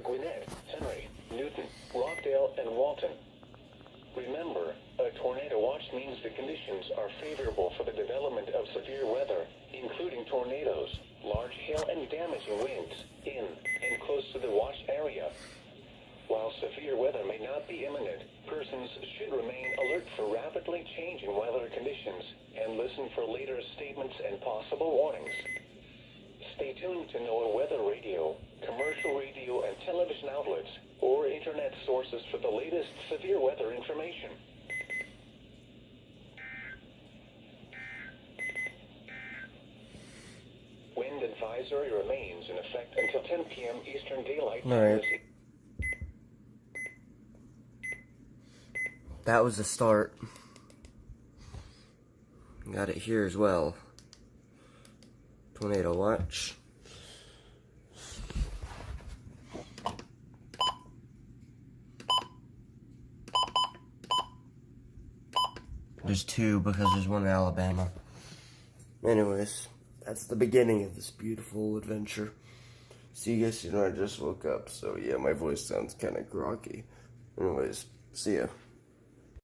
Gwinnett, Henry, Newton, Rockdale, and Walton. Remember, a tornado watch means the conditions are favorable for the development of severe weather, including tornadoes, large hail, and damaging winds in and close to the watch area. While severe weather may not be imminent, persons should remain alert for rapidly changing weather conditions and listen for later statements and possible warnings. Stay tuned to NOAA weather radio, commercial radio and television outlets, or internet sources for the latest severe weather information. Wind advisory remains in effect until 10 p.m. Eastern Daylight Time. Alright. That was the start. Got it here as well. Tornado watch. There's two because there's one in Alabama. Anyways, that's the beginning of this beautiful adventure. See you guys soon. I just woke up, so yeah, my voice sounds kind of groggy. Anyways, see ya.